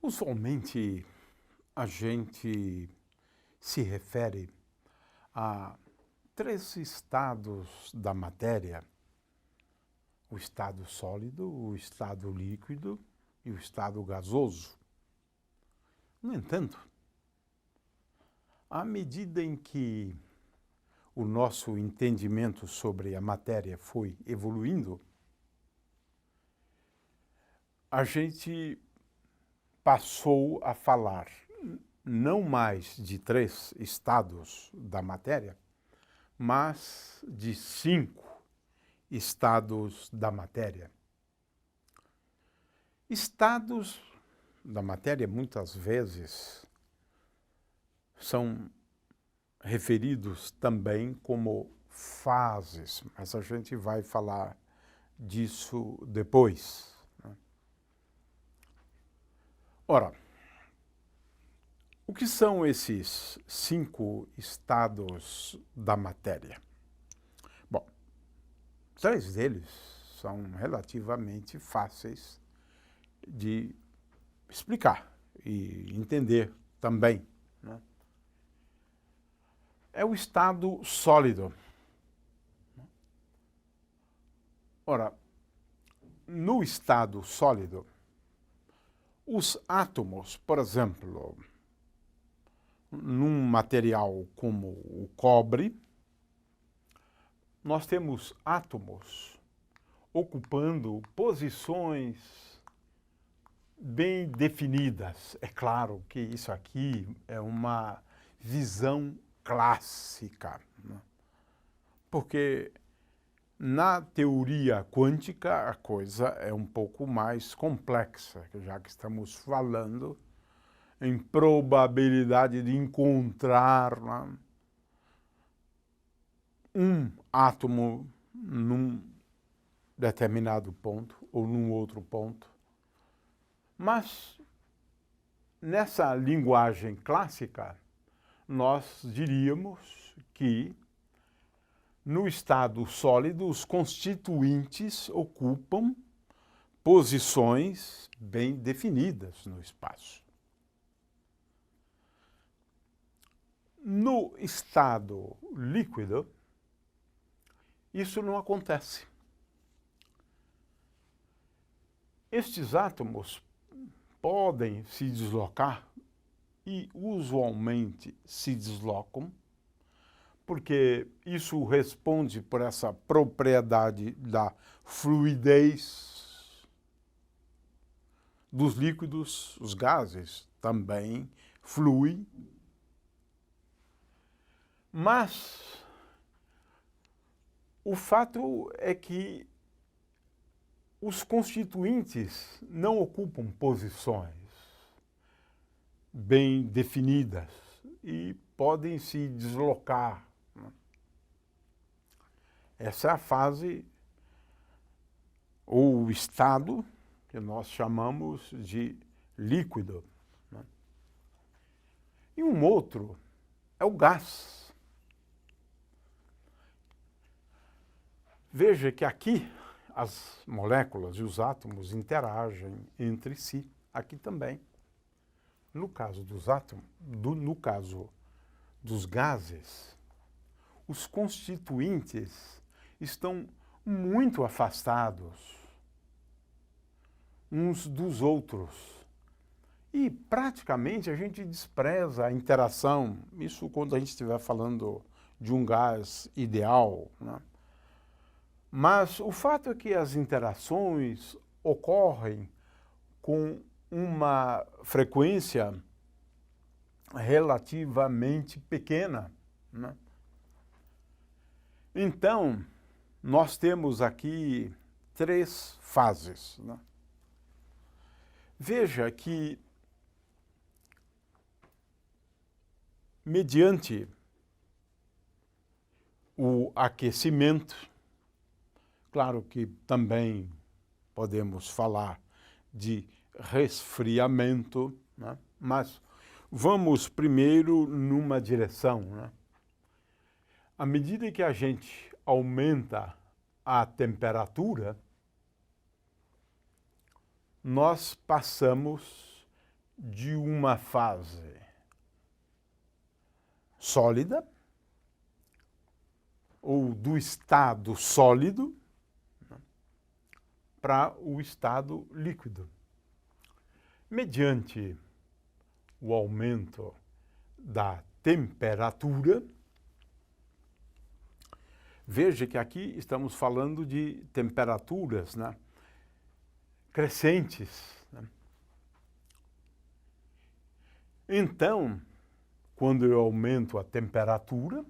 Usualmente, a gente se refere a três estados da matéria: o estado sólido, o estado líquido e o estado gasoso. No entanto, à medida em que o nosso entendimento sobre a matéria foi evoluindo, a gente passou a falar não mais de três estados da matéria, mas de 5 estados da matéria. Estados da matéria, muitas vezes, são referidos também como fases, mas a gente vai falar disso depois. Ora, o que são esses 5 estados da matéria? Bom, 3 deles são relativamente fáceis de explicar e entender também, né? É o estado sólido. Ora, no estado sólido, os átomos, por exemplo, num material como o cobre, nós temos átomos ocupando posições bem definidas. É claro que isso aqui é uma visão clássica, né? Porque na teoria quântica a coisa é um pouco mais complexa, já que estamos falando em probabilidade de encontrar, né, um átomo num determinado ponto ou num outro ponto. Mas nessa linguagem clássica, nós diríamos que no estado sólido, os constituintes ocupam posições bem definidas no espaço. No estado líquido, isso não acontece. Estes átomos podem se deslocar e usualmente se deslocam, porque isso responde por essa propriedade da fluidez dos líquidos. Os gases também fluem. Mas o fato é que os constituintes não ocupam posições bem definidas e podem se deslocar. Essa é a fase ou o estado que nós chamamos de líquido, né? E um outro é o gás. Veja que aqui as moléculas e os átomos interagem entre si, aqui também. No caso dos átomos, no caso dos gases, os constituintes estão muito afastados uns dos outros. E praticamente a gente despreza a interação, isso quando a gente estiver falando de um gás ideal, né? Mas o fato é que as interações ocorrem com uma frequência relativamente pequena, né? Então, nós temos aqui 3 fases, né? Veja que, mediante o aquecimento, claro que também podemos falar de resfriamento, né? Mas vamos primeiro numa direção, né? À medida que a gente aumenta a temperatura, nós passamos de uma fase sólida ou do estado sólido para o estado líquido. Mediante o aumento da temperatura, veja que aqui estamos falando de temperaturas, né, crescentes. Né? Então, quando eu aumento a temperatura,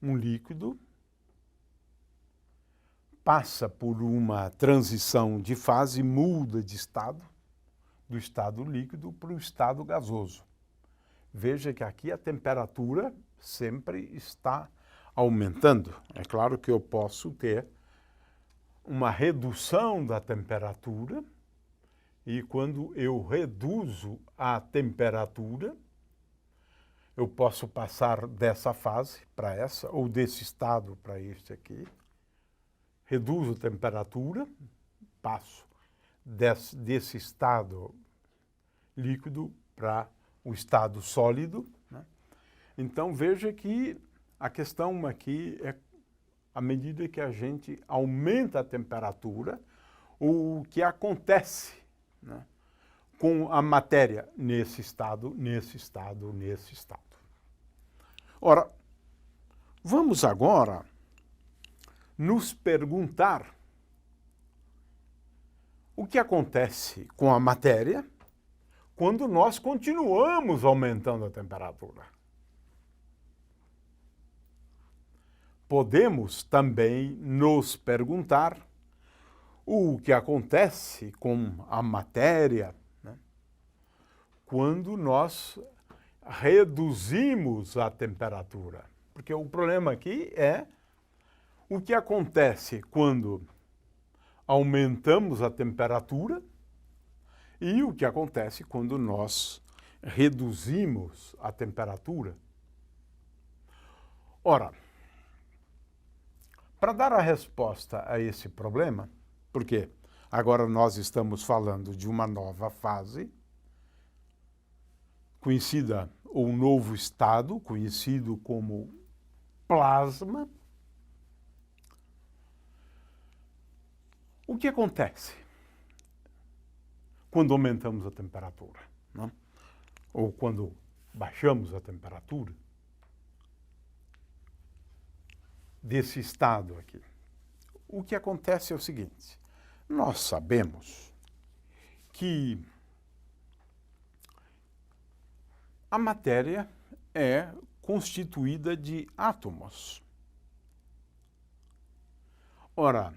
um líquido passa por uma transição de fase, muda de estado, do estado líquido para o estado gasoso. Veja que aqui a temperatura sempre está aumentando. É claro que eu posso ter uma redução da temperatura, e quando eu reduzo a temperatura, eu posso passar dessa fase para essa, ou desse estado para este aqui. Reduzo a temperatura, passo desse estado líquido para o estado sólido. Né? Então, veja que a questão aqui é, à medida que a gente aumenta a temperatura, o que acontece, né, com a matéria nesse estado, nesse estado, nesse estado. Ora, vamos agora nos perguntar o que acontece com a matéria quando nós continuamos aumentando a temperatura. Podemos também nos perguntar o que acontece com a matéria, né, quando nós reduzimos a temperatura. Porque o problema aqui é o que acontece quando aumentamos a temperatura e o que acontece quando nós reduzimos a temperatura. Ora, para dar a resposta a esse problema, porque agora nós estamos falando de uma nova fase, conhecida, ou um novo estado, conhecido como plasma. O que acontece quando aumentamos a temperatura, né? Ou quando baixamos a temperatura desse estado aqui? O que acontece é o seguinte: nós sabemos que a matéria é constituída de átomos. Ora,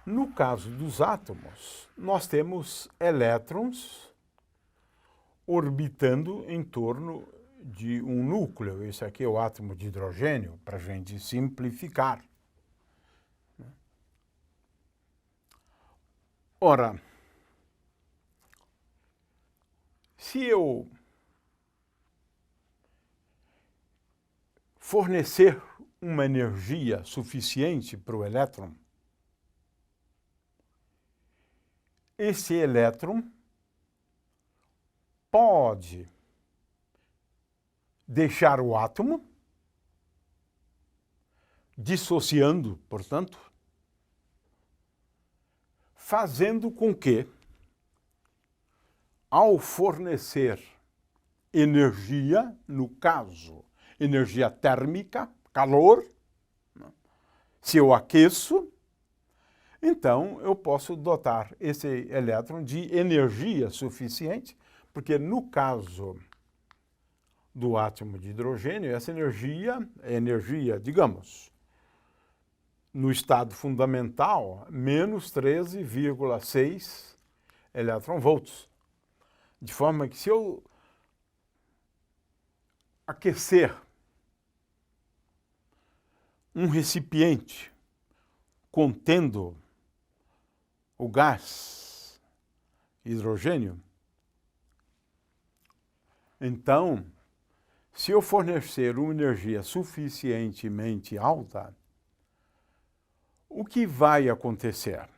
no caso dos átomos, nós temos elétrons orbitando em torno de um núcleo. Esse aqui é o átomo de hidrogênio, para a gente simplificar. Ora, se eu fornecer uma energia suficiente para o elétron, esse elétron pode deixar o átomo, dissociando, portanto, fazendo com que, ao fornecer energia, no caso, energia térmica, calor, se eu aqueço, então eu posso dotar esse elétron de energia suficiente, porque no caso do átomo de hidrogênio, essa energia é energia, digamos, no estado fundamental, menos 13,6 elétron-volts. De forma que se eu aquecer um recipiente contendo o gás hidrogênio, então, se eu fornecer uma energia suficientemente alta, o que vai acontecer?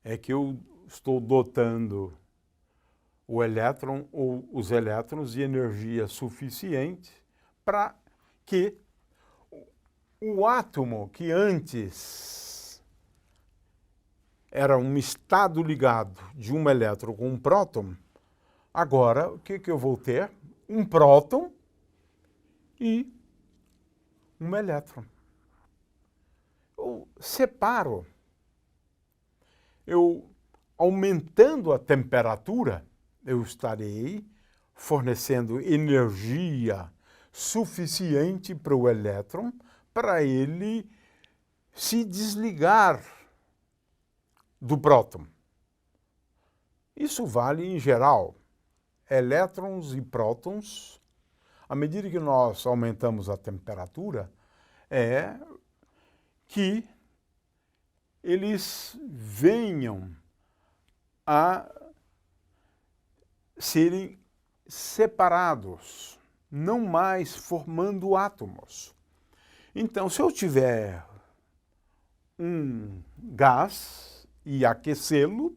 é que eu estou dotando o elétron ou os elétrons de energia suficiente para que o átomo que antes era um estado ligado de um elétron com um próton, agora o que eu vou ter? Um próton e um elétron. Eu separo, aumentando a temperatura, eu estarei fornecendo energia suficiente para o elétron para ele se desligar do próton. Isso vale em geral. Elétrons e prótons, à medida que nós aumentamos a temperatura, é que eles venham a serem separados, não mais formando átomos. Então, se eu tiver um gás e aquecê-lo,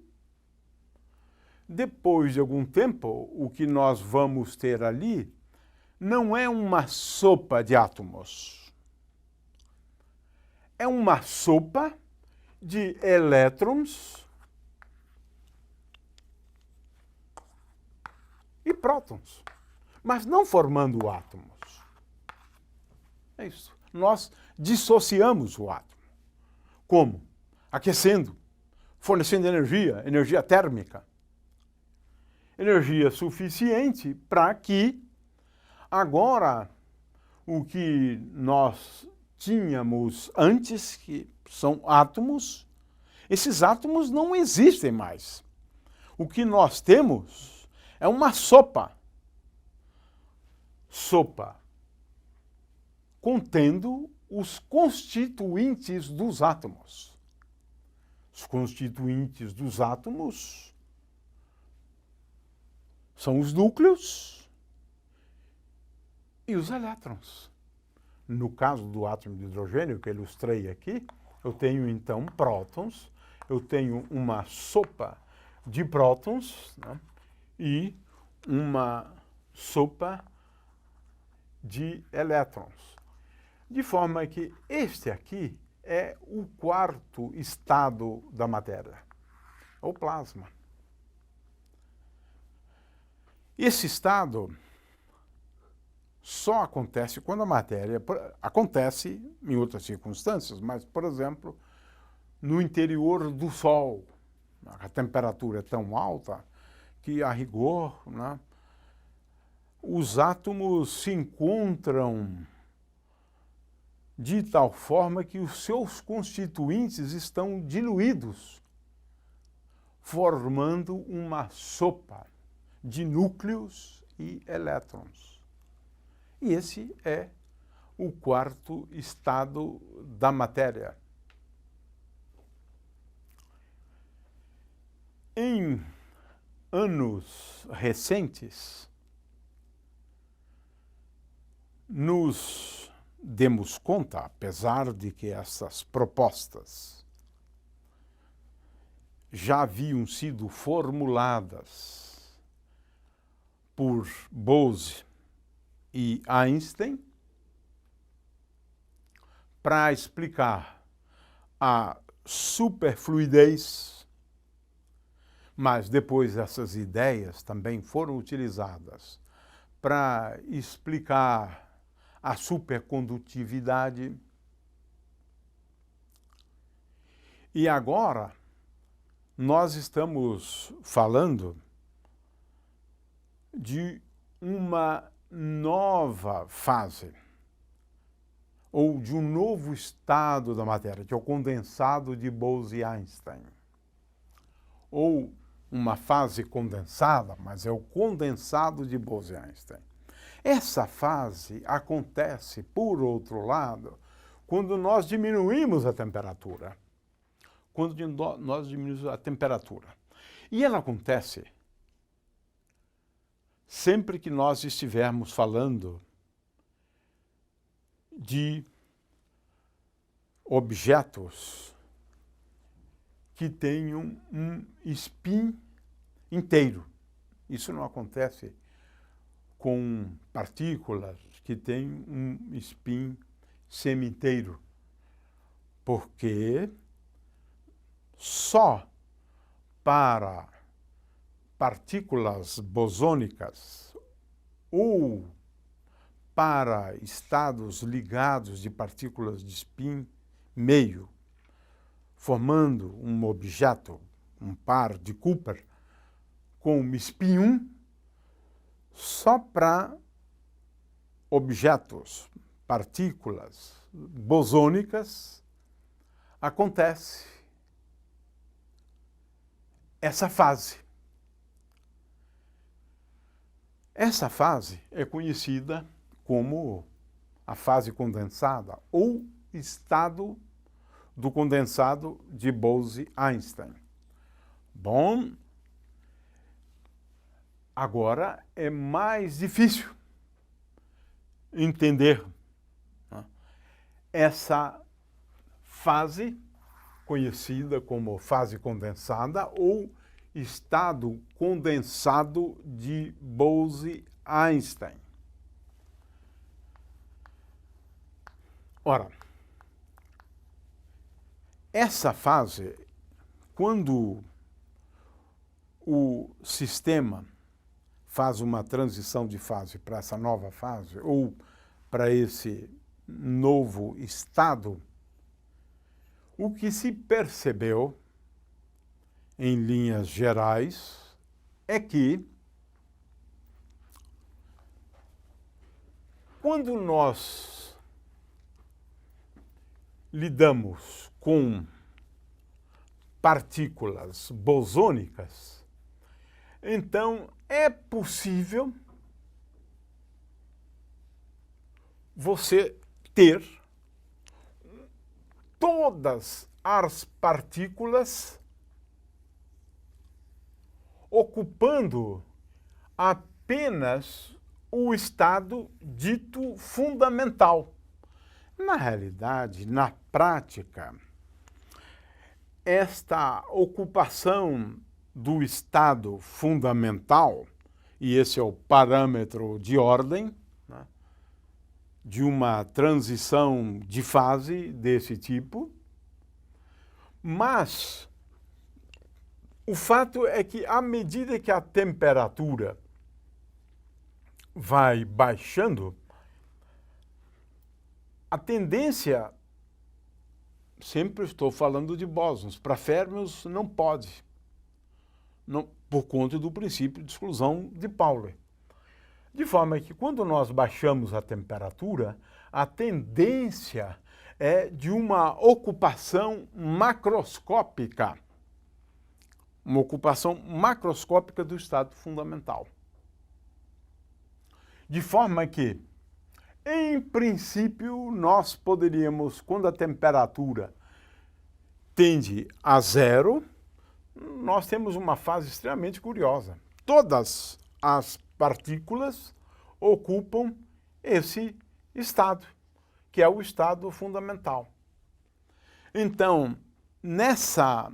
depois de algum tempo, o que nós vamos ter ali não é uma sopa de átomos. É uma sopa de elétrons e prótons, mas não formando átomos. É isso. Nós dissociamos o átomo. Como? Aquecendo, fornecendo energia, energia térmica. Energia suficiente para que agora o que nós tínhamos antes, que são átomos, esses átomos não existem mais. O que nós temos é uma sopa. Sopa contendo os constituintes dos átomos. Os constituintes dos átomos são os núcleos e os elétrons. No caso do átomo de hidrogênio, que eu ilustrei aqui, eu tenho então prótons, eu tenho uma sopa de prótons, né, e uma sopa de elétrons. De forma que este aqui é o quarto estado da matéria, o plasma. Esse estado só acontece quando a matéria... Acontece em outras circunstâncias, mas, por exemplo, no interior do Sol, a temperatura é tão alta que, a rigor, né, os átomos se encontram de tal forma que os seus constituintes estão diluídos, formando uma sopa de núcleos e elétrons. E esse é o quarto estado da matéria. Em anos recentes, nos demos conta, apesar de que essas propostas já haviam sido formuladas por Bose e Einstein para explicar a superfluidez, mas depois essas ideias também foram utilizadas para explicar a supercondutividade. E agora nós estamos falando de uma nova fase, ou de um novo estado da matéria, que é o condensado de Bose e Einstein. Ou uma fase condensada, mas é o condensado de Bose e Einstein. Essa fase acontece, por outro lado, quando nós diminuímos a temperatura. Quando nós diminuímos a temperatura. E ela acontece sempre que nós estivermos falando de objetos que tem um spin inteiro. Isso não acontece com partículas que têm um spin semi-inteiro, porque só para partículas bosônicas ou para estados ligados de partículas de spin meio, formando um objeto, um par de Cooper, com um spin 1, só para objetos, partículas bosônicas, acontece essa fase. Essa fase é conhecida como a fase condensada ou estado do condensado de Bose-Einstein. Bom, agora é mais difícil entender essa fase conhecida como fase condensada ou estado condensado de Bose-Einstein. Ora, essa fase, quando o sistema faz uma transição de fase para essa nova fase, ou para esse novo estado, o que se percebeu, em linhas gerais, é que quando nós lidamos com partículas bosônicas, então é possível você ter todas as partículas ocupando apenas o estado dito fundamental. Na realidade, na prática, esta ocupação do estado fundamental, e esse é o parâmetro de ordem, né, de uma transição de fase desse tipo, mas o fato é que, à medida que a temperatura vai baixando, a tendência, sempre estou falando de bósons, para férmions não pode, não, por conta do princípio de exclusão de Pauli. De forma que, quando nós baixamos a temperatura, a tendência é de uma ocupação macroscópica, uma ocupação macroscópica do estado fundamental. De forma que, em princípio, nós poderíamos, quando a temperatura tende a zero, nós temos uma fase extremamente curiosa. Todas as partículas ocupam esse estado, que é o estado fundamental. Então, nessa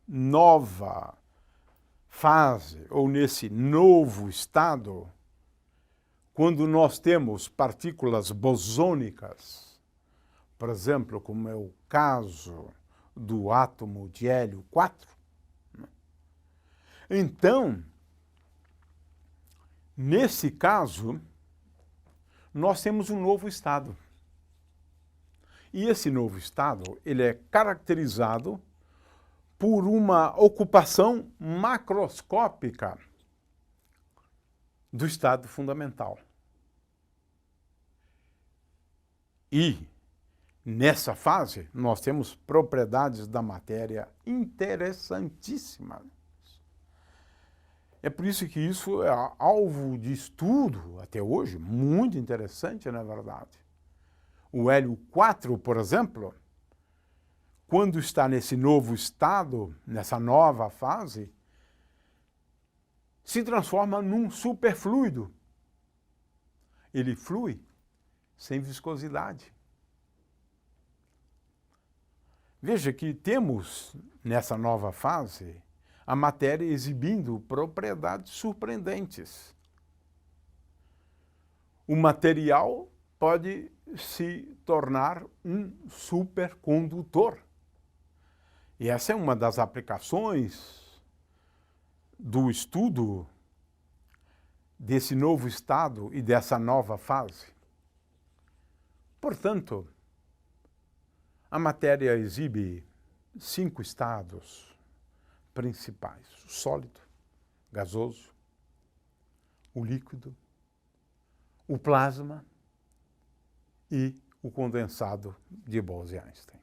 nova fase, ou nesse novo estado, quando nós temos partículas bosônicas, por exemplo, como é o caso do átomo de hélio 4, então, nesse caso, nós temos um novo estado. E esse novo estado, ele é caracterizado por uma ocupação macroscópica do estado fundamental. E, nessa fase, nós temos propriedades da matéria interessantíssimas. É por isso que isso é alvo de estudo, até hoje, muito interessante, na verdade. O hélio 4, por exemplo, quando está nesse novo estado, nessa nova fase, se transforma num superfluido. Ele flui sem viscosidade. Veja que temos, nessa nova fase, a matéria exibindo propriedades surpreendentes. O material pode se tornar um supercondutor. E essa é uma das aplicações do estudo desse novo estado e dessa nova fase. Portanto, a matéria exibe 5 estados principais: o sólido, gasoso, o líquido, o plasma e o condensado de Bose-Einstein.